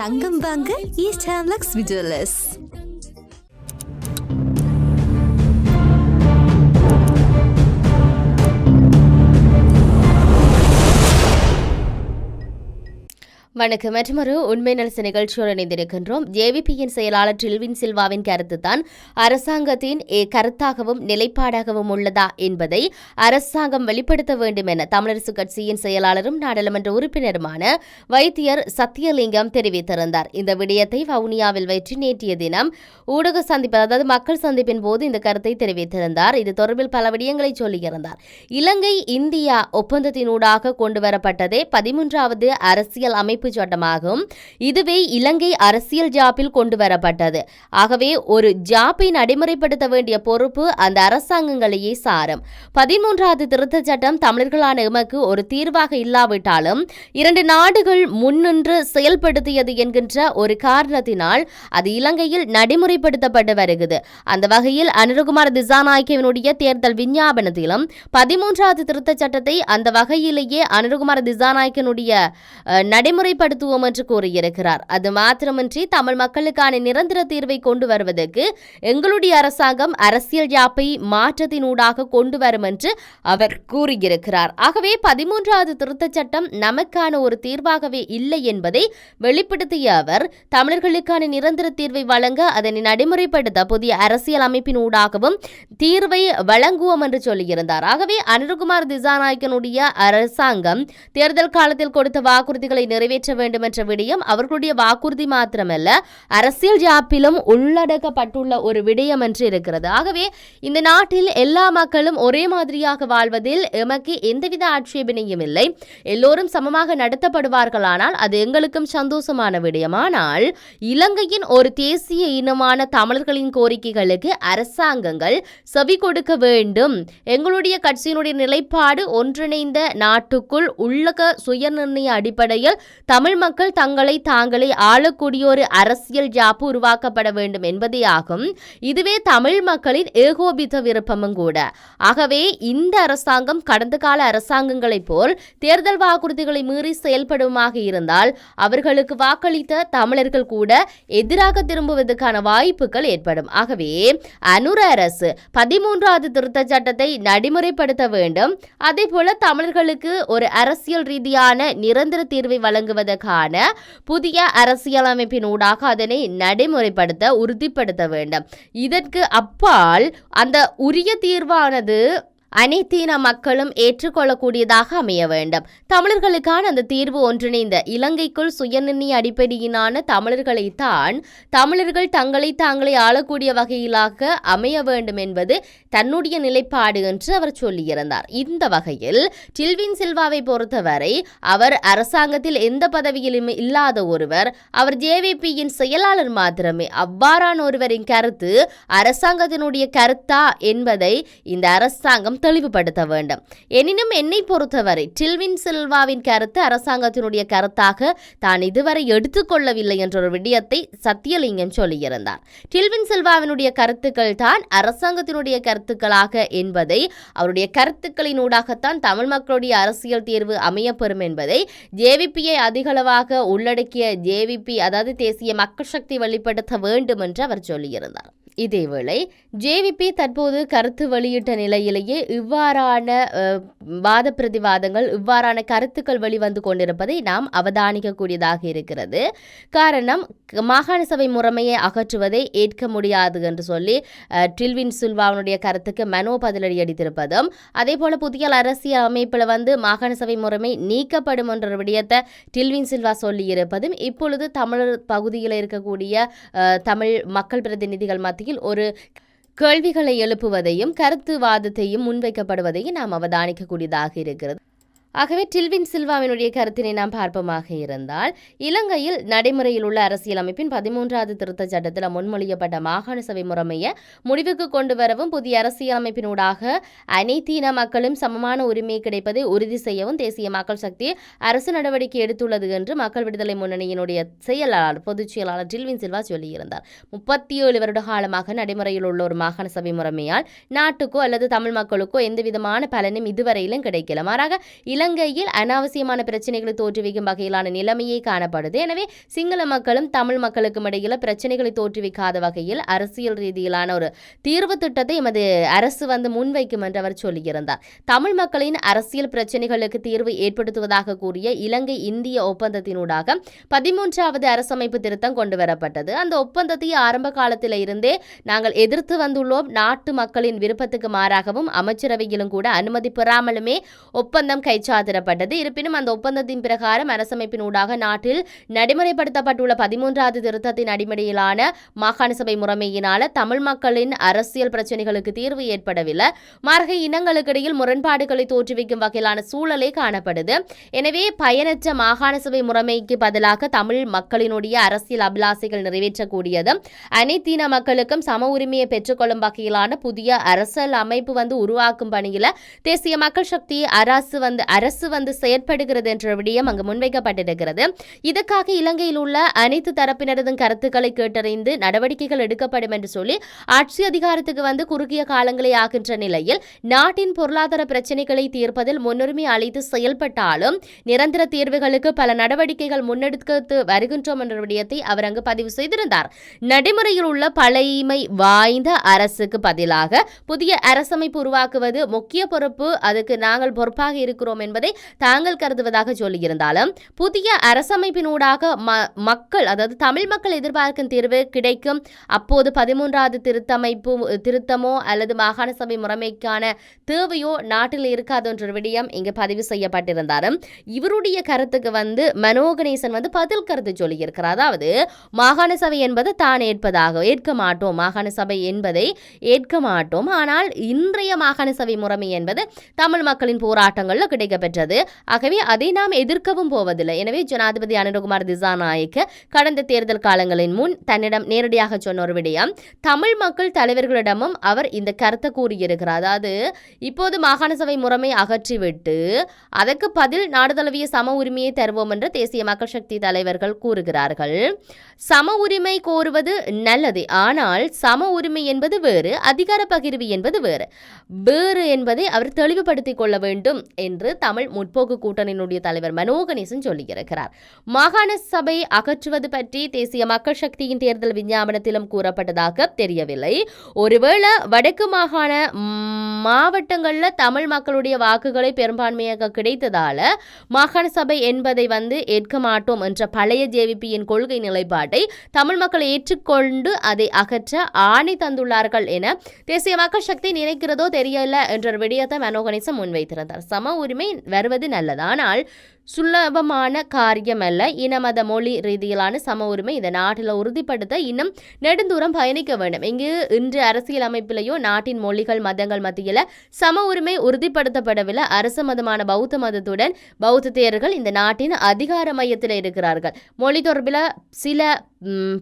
தங்கம் வாங்க ஈஸ்ட் ஹேம்லக்ஸ் விஜுவலர்ஸ். வணக்கம். மற்றொரு உண்மை நலச நிகழ்ச்சியோடு இணைந்திருக்கின்றோம். ஜேவிபியின் செயலாளர் டில்வின் சில்வாவின் கருத்து தான் அரசாங்கத்தின் கருத்தாகவும் நிலைப்பாடாகவும் உள்ளதா என்பதை அரசாங்கம் வெளிப்படுத்த வேண்டும் என தமிழரசு கட்சியின் செயலாளரும் நாடாளுமன்ற உறுப்பினருமான வைத்தியர் சத்தியலிங்கம் தெரிவித்திருந்தார். இந்த விடயத்தை வவுனியாவில் வைத்து நேற்றைய தினம் ஊடக சந்திப்பு, அதாவது மக்கள் சந்திப்பின் போது இந்த கருத்தை தெரிவித்திருந்தார். இது தொடர்பில் பல விடயங்களை சொல்லியிருந்தார். இலங்கை இந்தியா ஒப்பந்தத்தினூடாக கொண்டுவரப்பட்டதே 13வது அரசியல் அமைப்பு சட்டமாகும். இதுவே இலங்கை அரசியல் ஜாப்பில் கொண்டு வரப்பட்டது. ஆகவே ஒரு ஜாப்பை நடைமுறைப்படுத்த வேண்டிய பொறுப்பு அந்த அரசாங்கங்களையே சாரும். 13வது திருத்த சட்டம் தமிழர்களான எமக்கு ஒரு தீர்வாக இல்லாவிட்டாலும் 2 நாடுகள் முன்னின்று செயல்படுத்தியது என்கின்ற ஒரு காரணத்தினால் அது இலங்கையில் நடைமுறைப்படுத்தப்பட்டு வருகிறது. அந்த வகையில் அனுரகுமார் திசாநாயக்கவினுடைய தேர்தல் விஞ்ஞாபனத்திலும் 13வது திருத்த சட்டத்தை அந்த வகையிலேயே அனுரகுமார் திசாநாயக்கனுடைய நடைமுறைப்படுத்துவோம் என்று கூறியிருக்கிறார். அது மாத்திரமின்றி தமிழ் மக்களுக்கான நிரந்தர தீர்வை கொண்டு வருவதற்கு எங்களுடைய அரசாங்கம் அரசியல் ஜாப்பை மாற்றத்தினூடாக கொண்டு வரும் என்று அவர் கூறியிருக்கிறார். ஆகவே 13வது திருத்த சட்டம் நமக்கான ஒரு தீர்வாகவே இல்லை என்பதை வெளிப்படுத்திய அவர் தமிழர்களுக்கான நிரந்தர தீர்வை வழங்க அதனை நடைமுறைப்படுத்த புதிய அரசியல் அமைப்பினூடாகவும் தீர்வை வழங்குவோம் என்று சொல்லியிருந்தார். ஆகவே அனுரகுமார் திசாநாயக்கனுடைய அரசாங்கம் தேர்தல் காலத்தில் கொடுத்த வாக்குறுதிகளை நிறைவேற்ற வேண்டும் என்ற விடயம் அவர்களுடைய வாக்குறுதி மாத்திரமல்ல, அரசியல் ஜாப்பிலும் உள்ளடக்கப்பட்டுள்ள ஒரு விடயம் என்று இருக்கிறது. ஆகவே இந்த நாட்டில் எல்லா மக்களும் ஒரே மாதிரியாக வாழ்வதில் எமக்கு எந்தவித ஆட்சேபனையும் இல்லை. எல்லோரும் சமமாக நடத்தப்படுவார்களானால் அது எங்களுக்கும் சந்தோஷமான விடயம். ஆனால் இலங்கையின் ஒரு தேசிய இனமான தமிழர்களின் கோரிக்கைகளுக்கு அரசாங்கங்கள் செவி கொடுக்க வேண்டும். எங்களுடைய கட்சியினுடைய நிலைப்பாடு ஒன்றிணைந்த நாட்டுக்குள் உள்ளக சுயநிர்ணய அடிப்படையில் தமிழ் மக்கள் தங்களை தாங்களே ஆளக்கூடிய ஒரு அரசியல் ஜாப்பு உருவாக்கப்பட வேண்டும் என்பதே ஆகும். இதுவே தமிழ் மக்களின் ஏகோபித்த விருப்பமும் கூட. ஆகவே இந்த அரசாங்கம் கடந்த கால அரசாங்கங்களைப் போல் தேர்தல் வாக்குறுதிகளை மீறி செயல்படுமாக இருந்தால் அவர்களுக்கு வாக்களித்த தமிழர்கள் கூட எதிராக திரும்புவதற்கான வாய்ப்புகள் ஏற்படும். ஆகவே அனுர அரசு 13வது திருத்த சட்டத்தை நடைமுறைப்படுத்த வேண்டும். அதே போல தமிழர்களுக்கு ஒரு அரசியல் ரீதியான நிரந்தர தீர்வை வழங்குவதற்கான புதிய அரசியலமைப்பினூடாக அதனை நடைமுறைப்படுத்த உறுதிப்படுத்த வேண்டும். இதற்கு அப்பால் அந்த உரிய தீர்வானது அனைத்தின மக்களும் ஏற்றுக்கொள்ளக்கூடியதாக அமைய வேண்டும். தமிழர்களுக்கான அந்த தீர்வு ஒன்றிணைந்த இலங்கைக்குள் சுயநிர்ணய அடிப்படையிலான தமிழர்களைத்தான் தமிழர்கள் தங்களை தாங்களே ஆளக்கூடிய வகையிலாக அமைய வேண்டும் என்பது தன்னுடைய நிலைப்பாடு என்று அவர் சொல்லியிருந்தார். இந்த வகையில் டில்வின் சில்வாவை பொறுத்தவரை அவர் அரசாங்கத்தில் எந்த பதவியிலும் இல்லாத ஒருவர். அவர் ஜேவிபியின் செயலாளர் மாத்திரமே. அவ்வாறான ஒருவரின் கருத்து அரசாங்கத்தினுடைய கருத்தா என்பதை இந்த அரசாங்கம் தெளிவுபடுத்த வேண்டும். எனினும் என்னை பொறுத்தவரை டில்வின் சில்வாவின் கருத்து அரசாங்கத்தினுடைய கருத்தாக தான் இதுவரை எடுத்துக்கொள்ளவில்லை என்ற ஒரு விடயத்தை சத்தியலிங்கம் சொல்லியிருந்தார். டில்வின் சில்வாவினுடைய கருத்துக்கள் தான் அரசாங்கத்தினுடைய கருத்துக்களாக என்பதை, அவருடைய கருத்துக்களினூடாகத்தான் தமிழ் மக்களுடைய அரசியல் தீர்வு அமையப்பெறும் என்பதை ஜேவிபியை அதிகளவாக உள்ளடக்கிய ஜேவிபி, அதாவது தேசிய மக்கள் சக்தி வெளிப்படுத்த வேண்டும் என்று அவர் சொல்லியிருந்தார். இதேவேளை ஜேவிபி தற்போது கருத்து வெளியிட்ட நிலையிலேயே இவ்வாறான வாத பிரதிவாதங்கள், இவ்வாறான கருத்துக்கள் வெளிவந்து கொண்டிருப்பதை நாம் அவதானிக்கக்கூடியதாக இருக்கிறது. காரணம், மாகாண சபை முறைமையை அகற்றுவதை ஏற்க முடியாது என்று சொல்லி டில்வின் சில்வாவுடைய கருத்துக்கு மனோ பதிலடி அடித்திருப்பதும், அதே போல புதிய அரசியல் அமைப்பில் மாகாண சபை முறைமை நீக்கப்படும் என்ற விடயத்தை டில்வின் சில்வா சொல்லியிருப்பதும் இப்பொழுது தமிழர் பகுதியில் இருக்கக்கூடிய தமிழ் மக்கள் பிரதிநிதிகள் மத்தியில் ஒரு கேள்விகளை எழுப்புவதையும் கருத்துவாதத்தையும் முன்வைக்கப்படுவதையும் நாம் அவதானிக்கக்கூடியதாக இருக்கிறது. ஆகவே டில்வின் சில்வாவினுடைய கருத்தினை நாம் பார்ப்போமாக இருந்தால், இலங்கையில் நடைமுறையில் உள்ள அரசியலமைப்பின் 13வது திருத்த சட்டத்தில் முன்மொழியப்பட்ட மாகாண சபை முறைமையை முடிவுக்கு கொண்டு வரவும் புதிய அரசியலமைப்பினூடாக அனைத்து இன மக்களும் சமமான உரிமை கிடைப்பதை உறுதி செய்யவும் தேசிய மக்கள் சக்தி அரசு நடவடிக்கை எடுத்துள்ளது என்று மக்கள் விடுதலை முன்னணியினுடைய செயலாளர் பொதுச் செயலாளர் டில்வின் சில்வா சொல்லியிருந்தார். 37 வருட காலமாக நடைமுறையில் உள்ள ஒரு மாகாண சபை முறைமையால் நாட்டுக்கோ அல்லது தமிழ் மக்களுக்கோ எந்தவிதமான பலனும் இதுவரையிலும் கிடைக்கல. மாறாக இலங்கையில் அனாவசியமான பிரச்சனைகளை தோற்றுவிக்கும் வகையிலான நிலைமையை காணப்படுது. எனவே சிங்கள மக்களும் தமிழ் மக்களுக்கும் இடையில பிரச்சனைகளை தோற்றுவிக்காத வகையில் அரசியல் ரீதியிலான ஒரு தீர்வு திட்டத்தை எமது அரசு முன்வைக்கும் என்று அவர் சொல்லியிருந்தார். தமிழ் மக்களின் அரசியல் பிரச்சனைகளுக்கு தீர்வு ஏற்படுத்துவதாக கூறிய இலங்கை இந்திய ஒப்பந்தத்தினூடாக 13வது அரசமைப்பு திருத்தம் கொண்டு வரப்பட்டது. அந்த ஒப்பந்தத்தை ஆரம்ப காலத்தில் இருந்தே நாங்கள் எதிர்த்து வந்துள்ளோம். நாட்டு மக்களின் விருப்பத்துக்கு மாறாகவும் அமைச்சரவையிலும் கூட அனுமதி பெறாமலுமே ஒப்பந்தம் கைச்சாத்திடப்பட்டது. இருப்பினும் அந்த ஒப்பந்தத்தின் பிரகாரம் அரசமைப்பினூடாக நாட்டில் நடைமுறைப்படுத்தப்பட்டுள்ள 13வது திருத்தத்தின் அடிப்படையிலான மாகாண சபை முறைமையினால தமிழ் மக்களின் அரசியல் பிரச்சனைகளுக்கு தீர்வு ஏற்படவில்லை. மார்க இனங்களுக்கு இடையில் முரண்பாடுகளை தோற்றுவிக்கும் வகையிலான சூழலே காணப்படுது. எனவே பயனற்ற மாகாண சபை முறைமைக்கு பதிலாக தமிழ் மக்களினுடைய அரசியல் அபிலாசைகள் நிறைவேற்றக்கூடியது அனைத்தின மக்களுக்கும் சம உரிமையை பெற்றுக்கொள்ளும் வகையிலான புதிய அரசியல் அமைப்பு உருவாக்கும் பணியில தேசிய மக்கள் சக்தி அரசு செயற்படுகிறது என்ற விடயம் அங்கு முன்வைக்கப்பட்டிருக்கிறது. இதற்காக இலங்கையில் உள்ள அனைத்து தரப்பினரதும் கருத்துக்களை கேட்டறிந்து நடவடிக்கைகள் எடுக்கப்படும் என்று சொல்லி ஆட்சி அதிகாரத்துக்கு குறுகிய காலங்களை ஆகின்ற நிலையில் நாட்டின் பொருளாதார பிரச்சனைகளை தீர்ப்பதில் முன்னுரிமை அளித்து செயல்பட்டாலும் நிரந்தர தீர்வுகளுக்கு பல நடவடிக்கைகள் முன்னெடுத்து வருகின்றோம் என்ற விடயத்தை அவர் அங்கு பதிவு செய்திருந்தார். நடைமுறையில் உள்ள பழைமை வாய்ந்த அரசுக்கு பதிலாக புதிய அரசமைப்பு உருவாக்குவது முக்கிய பொறுப்பு, அதுக்கு நாங்கள் பொறுப்பாக இருக்கிறோம் என்பதை தாங்கள் கருதுவதாக சொல்லியிருந்தாலும் புதிய அரசமைப்பினூடாக மக்கள் அதாவது தமிழ் மக்கள் எதிர்பார்க்கும் தீர்வு கிடைக்கும். அப்போது 13வது திருத்தமோ அல்லது மாகாண சபை முறைமைக்கான தேவையோ நாட்டில் இருக்காது என்ற விடயம் இங்கு பதிவு செய்யப்பட்டிருந்தாலும் இவருடைய கருத்துக்கு மனோகணேசன் பதில் கருத்து சொல்லியிருக்கிறார். அதாவது மாகாண சபை என்பது தான் ஏற்க மாட்டோம், மாகாண சபை என்பதை ஏற்க மாட்டோம். ஆனால் இன்றைய மாகாண சபை முறைமை என்பது தமிழ் மக்களின் போராட்டங்களில் கிடைக்கப்பெற்றது. ஆகவே அதை நாம் எதிர்க்கவும் போவதில்லை. எனவே ஜனாதிபதி அனுரகுமார் திசாநாயக்க கடந்த தேர்தல் காலங்களின் முன் தன்னிடம் நேரடியாக சொன்ன ஒரு விடயம் தமிழ் மக்கள் தலைவர்களிடமும் அவர் இந்த கருத்தை கூறியிருக்கிறார். அதாவது இப்போது மாகாண சபை முறைமை அகற்றிவிட்டு அதற்கு பதில் நாடு தழுவிய சம உரிமையை தருவோம் என்று தேசிய மக்கள் சக்தி தலைவர்கள் கூறுகிறார்கள். சம உரிமை கோருவது நல்லது, ஆனால் சம உரிமை என்பது வேறு, அதிகார பகிர்வு என்பது வேறு என்பதை அவர் தெளிவுபடுத்திக் கொள்ள வேண்டும் என்று தமிழ் முற்போக்கு கூட்டணியினுடைய தலைவர் மனோகணேசன் சொல்லியிருக்கிறார். மாகாண சபை அகற்றுவது பற்றி தேசிய மக்கள் சக்தியின் தேர்தல் விஞ்ஞாபனத்திலும் கூறப்பட்டதாக தெரியவில்லை. ஒருவேளை வடக்கு மாகாண மாவட்டங்களில் தமிழ் மக்களுடைய வாக்குகளை பெரும்பான்மையாக கிடைத்ததால மாகாண சபை என்பதை ஏற்க மாட்டோம் என்ற பழைய ஜேவிபியின் கொள்கை நிலைப்பாட்டை தமிழ் மக்கள் ஏற்றுக்கொண்டு அதை அகற்ற ஆணை தந்துள்ளார்கள் என தேசிய மக்கள் சக்தி நினைக்கிறதோ தெரியல என்ற விடயத்தை மனோகணேசன் முன்வைத்திருந்தார். சம உரிமை வருவது நல்லது, ஆனால் சுலபமான காரியம் அல்ல. இனமத மொழி ரீதியிலான சம உரிமை இந்த நாட்டில் உறுதிப்படுத்த இன்னும் நெடுந்தூரம் பயணிக்க வேண்டும். இங்கு இன்று அரசியல் அமைப்பிலேயோ நாட்டின் மொழிகள் மதங்கள் மத்தியில் சம உரிமை உறுதிப்படுத்தப்படவில்லை. அரசு மதமான பௌத்த மதத்துடன் பௌத்த தேரர்கள் இந்த நாட்டின் அதிகார மையத்தில் இருக்கிறார்கள். மொழி தொடர்பில் சில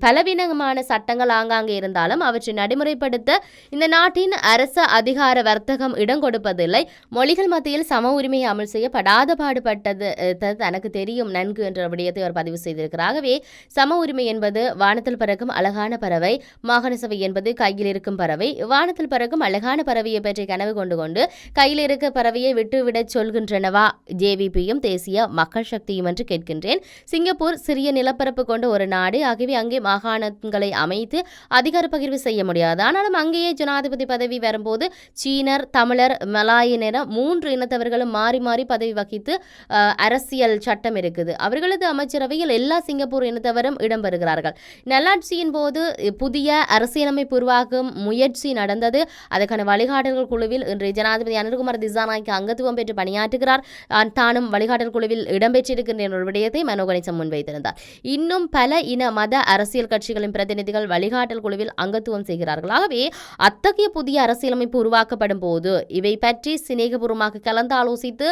பலவீனமான சட்டங்கள் ஆங்காங்கே இருந்தாலும் அவற்றை நடைமுறைப்படுத்த இந்த நாட்டின் அரச அதிகார வர்த்தகம் இடம் கொடுப்பதில்லை. மொழிகள் மத்தியில் சம உரிமையை அமல் செய்ய படாத பாடுபட்டது தனக்கு தெரியும் நன்கு என்ற விடயத்தை அவர் பதிவு செய்திருக்கிறார். ஆகவே சம உரிமை என்பது வானத்தில் பறக்கும் அழகான பறவை, மாகாண சபை என்பது கையில் இருக்கும் பறவை. வானத்தில் பறக்கும் அழகான பறவையை பற்றி கனவு கொண்டு கையில் இருக்க பறவையை விட்டுவிடச் சொல்கின்றனவா ஜேவிபியும் தேசிய மக்கள் சக்தியும் என்று கேட்கின்றேன். சிங்கப்பூர் சிறிய நிலப்பரப்பு கொண்ட ஒரு நாடு. ஆகவே அங்கே மாகாணங்களை அமைத்து அதிகார பகிர்வு செய்ய முடியாது. ஆனாலும் அங்கேயே ஜனாதிபதி பதவி வரும்போது சீனர், தமிழர், மலாயினர் 3 இனத்தவர்களும் மாறி மாறி பதவி வகித்து அரசியல் சட்டம் இருக்குது. அவர்களது அமைச்சரவையில் எல்லா சிங்கப்பூர் இனத்தவரும் இடம்பெறுகிறார்கள். நல்லாட்சியின் போது புதிய அரசியலமைப்பு உருவாக்கும் முயற்சி நடந்தது. அதற்கான வழிகாட்டல்கள் குழுவில் இன்றைய ஜனாதிபதி அனுரகுமார் திசாநாயக்க அங்கத்துவம் பெற்று பணியாற்றுகிறார். தானும் வழிகாட்டல் குழுவில் இடம்பெற்றிருக்கின்ற ஒரு விடயத்தை மனோகணேசன் முன்வைத்திருந்தார். இன்னும் பல இன மத அரசியல் கட்சிகளின் பிரதிநிதிகள் வழிகாட்டல் குழுவில் அங்கத்துவம் செய்கிறார்கள். ஆகவே அத்தகைய புதிய அரசியலமைப்பு உருவாக்கப்படும் போது இவை பற்றி சிநேகபூர்வமாக கலந்து ஆலோசித்து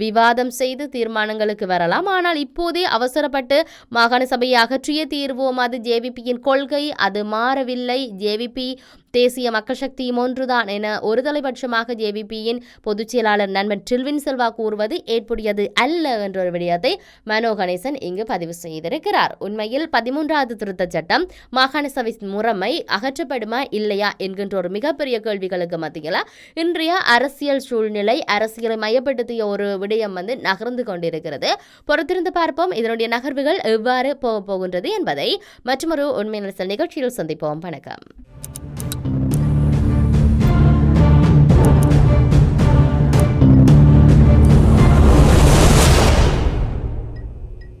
விவாதம் செய்து தீர்மானங்களுக்கு வரலாம். ஆனால் இப்போதே அவசரப்பட்டு மாகாண சபையை அகற்றிய தீர்வோம், அது ஜேவிபியின் கொள்கை, அது மாறவில்லை. ஜேவிபி தேசிய மக்கள் சக்தியும் ஒன்றுதான் என ஒருதலைபட்சமாக ஜேவிபியின் பொதுச் செயலாளர் நண்பன் டில்வின் சில்வா கூறுவது ஏற்புடையது அல்ல என்ற ஒரு விடயத்தை மனோ கணேசன் இங்கு பதிவு செய்திருக்கிறார். உண்மையில் 13வது திருத்தச் சட்டம் மாகாண சபை முறைமை அகற்றப்படுமா இல்லையா என்கின்ற ஒரு மிகப்பெரிய கேள்விகளுக்கு மத்தியில் இன்றைய அரசியல் சூழ்நிலை அரசியலை மையப்படுத்திய ஒரு விடயம் நகர்ந்து கொண்டிருக்கிறது. பொறுத்திருந்து பார்ப்போம் இதனுடைய நகர்வுகள் எவ்வாறு போகின்றது என்பதை மற்றொரு உண்மை நிகழ்ச்சியில் சந்திப்போம். வணக்கம்.